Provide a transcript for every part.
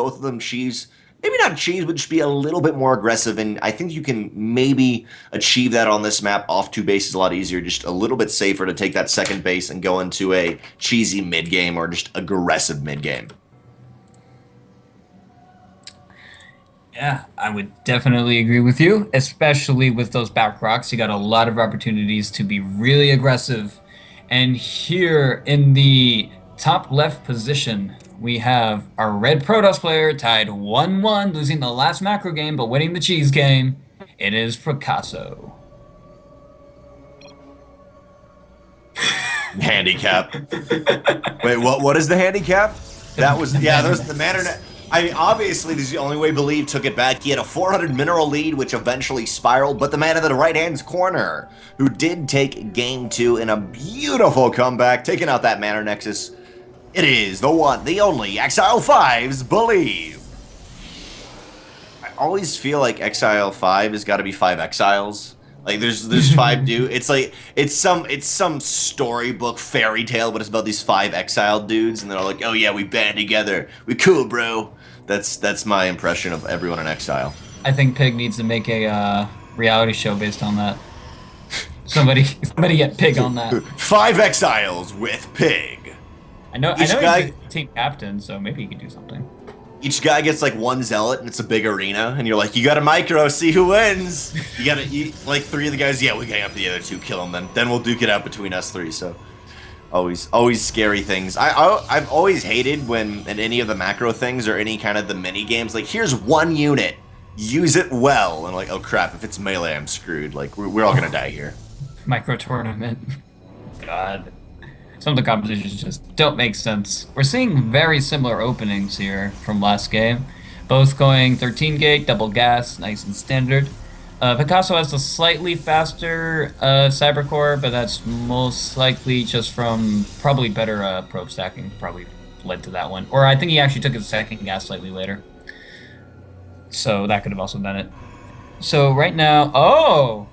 both of them cheese. Maybe not cheese, but just be a little bit more aggressive. And I think you can maybe achieve that on this map off two bases a lot easier. Just a little bit safer to take that second base and go into a cheesy mid game or just aggressive mid game. Yeah, I would definitely agree with you, especially with those back rocks. You got a lot of opportunities to be really aggressive. And here in the top left position, we have our red Protoss player tied 1-1, losing the last macro game, but winning the cheese game. It is Picasso. Handicap. Wait, what is the handicap? That was, yeah, there's the manner. I mean, obviously, this is the only way Believe took it back. He had a 400 mineral lead, which eventually spiraled, but the man in the right-hand corner, who did take game 2 in a beautiful comeback, taking out that Manor Nexus. It is the one, the only, Exile 5's Believe. I always feel like Exile 5 has got to be 5 Exiles. Like there's 5 dudes. It's like it's some storybook fairy tale, but it's about these 5 exiled dudes, and they're all like, oh yeah, we band together, we cool, bro. That's my impression of everyone in Exile. I think Pig needs to make a reality show based on that. Somebody get Pig on that. 5 Exiles with Pig. I know he's a team captain, so maybe he could do something. Each guy gets like 1 zealot, and it's a big arena, and you're like, you got a micro, see who wins. You gotta like 3 of the guys. Yeah, we gang up the other 2, kill them, then we'll duke it out between us 3. So always scary things. I've always hated when in any of the macro things or any kind of the mini games, like here's 1 unit, use it well, and like, oh crap, if it's melee, I'm screwed. Like we're all gonna die here. Micro tournament. God. Some of the compositions just don't make sense. We're seeing very similar openings here from last game. Both going 13 gate, double gas, nice and standard. Picasso has a slightly faster Cybercore, but that's most likely just from probably better probe stacking, probably led to that one. Or I think he actually took his second gas slightly later. So that could have also done it. So right now, oh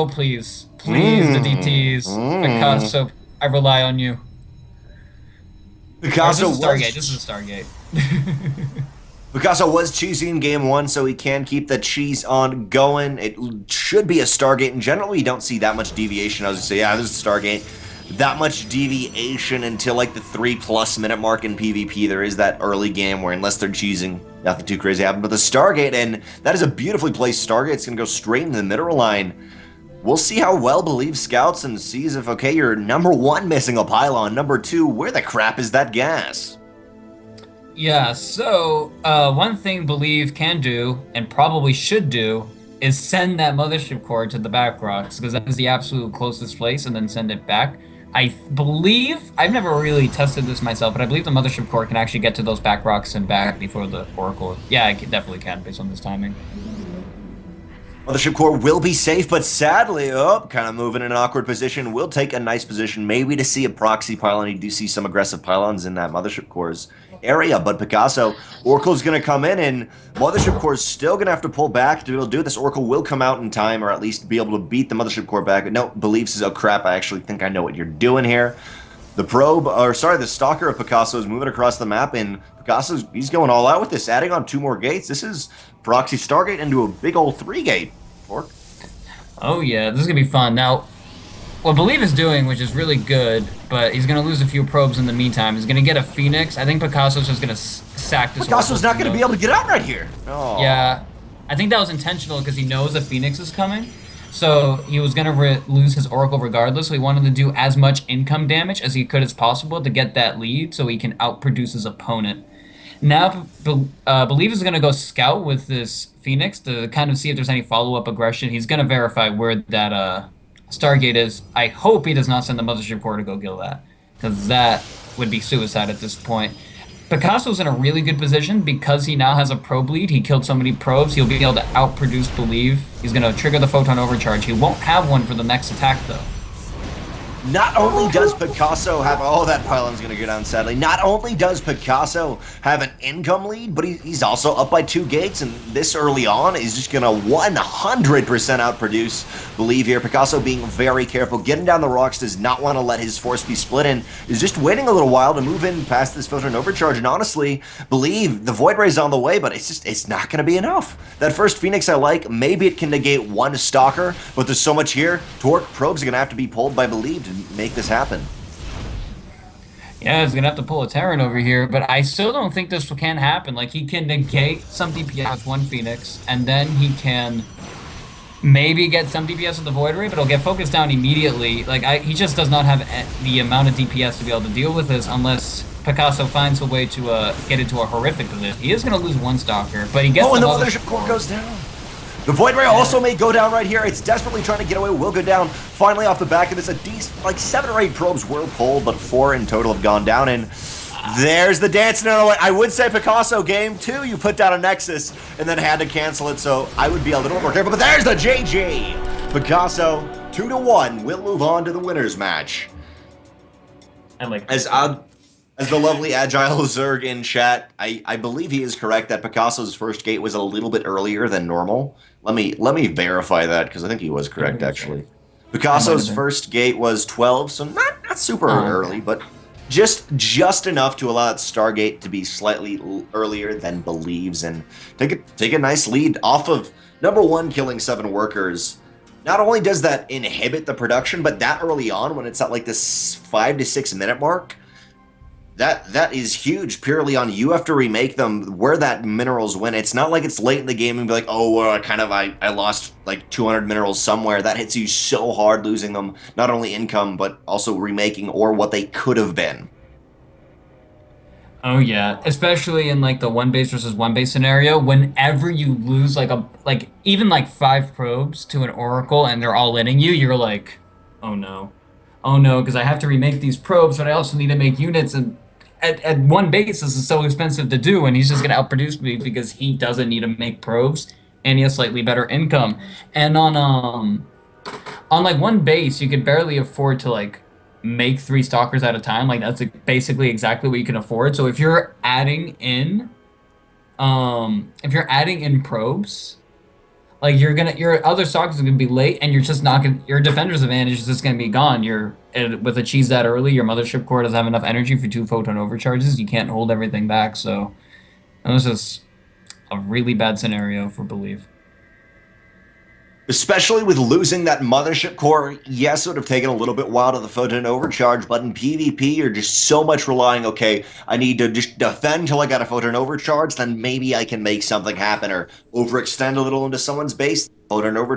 please, the DTs, Picasso. I rely on you. Picasso this is Stargate. This is a Stargate. Picasso was cheesy in game 1, so he can keep the cheese on going. It should be a Stargate. In general, you don't see that much deviation. I was gonna say, yeah, this is a Stargate. That much deviation until like the 3+ minute mark in PvP. There is that early game where unless they're cheesing, nothing too crazy happens. But the Stargate, and that is a beautifully placed Stargate. It's gonna go straight into the mineral line. We'll see how well Believe scouts and sees if, okay, you're number 1 missing a pylon, number 2, where the crap is that gas? Yeah, so one thing Believe can do, and probably should do, is send that mothership core to the back rocks, because that is the absolute closest place, and then send it back. I believe, I've never really tested this myself, but I believe the mothership core can actually get to those back rocks and back before the Oracle. Yeah, it definitely can, based on this timing. Mothership core will be safe, but sadly, kind of moving in an awkward position. Will take a nice position, maybe to see a proxy pylon. You do see some aggressive pylons in that Mothership core's area, but Picasso, Oracle's going to come in, and Mothership core is still going to have to pull back to be able to do this. Oracle will come out in time, or at least be able to beat the Mothership core back. But no, Believe says, oh crap, I actually think I know what you're doing here. The the Stalker of Picasso is moving across the map, and he's going all out with this, adding on 2 more gates. This is proxy Stargate into a big old 3-gate. Torkk. Oh yeah, this is gonna be fun. Now, what Believe is doing, which is really good, but he's gonna lose a few probes in the meantime. He's gonna get a Phoenix. I think Picasso's just gonna sack this. Picasso's not gonna be able to get out right here. Oh. Yeah, I think that was intentional because he knows a Phoenix is coming. So he was gonna lose his Oracle regardless. So he wanted to do as much income damage as he could as possible to get that lead, so he can outproduce his opponent. Now, Believe is going to go scout with this Phoenix to kind of see if there's any follow-up aggression. He's going to verify where that Stargate is. I hope he does not send the Mothership core to go kill that, because that would be suicide at this point. Picasso's in a really good position because he now has a probe lead. He killed so many probes, he'll be able to outproduce Believe. He's going to trigger the Photon Overcharge. He won't have one for the next attack, though. Not only does Picasso have... Oh, that pylon's going to go down, sadly. Not only does Picasso have an income lead, but he's also up by 2 gates, and this early on is just going to 100% outproduce Believe here. Picasso being very careful. Getting down the rocks, does not want to let his force be split in. Is just waiting a little while to move in past this filter and overcharge, and honestly, Believe, the Void Ray's on the way, but it's not going to be enough. That first Phoenix I like. Maybe it can negate 1 Stalker, but there's so much here. Torkk probes are going to have to be pulled by Believe to make this happen. Yeah, he's gonna have to pull a Terran over here, but I still don't think this can happen. Like, he can negate some DPS with 1 Phoenix, and then he can maybe get some DPS with the Void Ray, but he'll get focused down immediately. Like, he just does not have the amount of DPS to be able to deal with this unless Picasso finds a way to get into a horrific position. He is gonna lose 1 Stalker, but he gets and the Mothership Core goes down. The Void Ray also may go down right here. It's desperately trying to get away. Will go down. Finally, off the back of this, a decent, like 7 or 8 probes were pulled, but 4 in total have gone down. And there's the dance. No, I would say Picasso game 2. You put down a Nexus and then had to cancel it, so I would be a little more careful. But there's the JJ. Picasso 2-1 will move on to the winners match. I like As the lovely Agile Zerg in chat, I believe he is correct that Picasso's first gate was a little bit earlier than normal. Let me verify that, because I think he was correct, actually. Picasso's first gate was 12, so not super early, but just enough to allow that Stargate to be slightly earlier than Believes, and take a nice lead off of number 1 killing 7 workers. Not only does that inhibit the production, but that early on, when it's at like this 5 to 6 minute mark, that is huge purely on you have to remake them where that minerals win. It's not like it's late in the game and be like, oh, I lost like 200 minerals somewhere. That hits you so hard losing them, not only income, but also remaking or what they could have been. Oh yeah, especially in like the 1 base versus 1 base scenario, whenever you lose like even like 5 probes to an Oracle and they're all letting you, you're like, oh no, because I have to remake these probes, but I also need to make units, and at 1 base this is so expensive to do, and he's just gonna outproduce me because he doesn't need to make probes and he has slightly better income. And on like 1 base you could barely afford to like make 3 Stalkers at a time. Like, that's basically exactly what you can afford. So if you're adding in probes, like your other Stalkers are gonna be late, and you're just not gonna, your defender's advantage is just gonna be gone. With a cheese that early, your Mothership Core doesn't have enough energy for 2 photon overcharges. You can't hold everything back, so that was just a really bad scenario for Believe. Especially with losing that Mothership Core, yes, it would have taken a little bit while to the photon overcharge, but in PvP, you're just so much relying, okay, I need to just defend till I got a photon overcharge, then maybe I can make something happen, or overextend a little into someone's base, photon overcharge.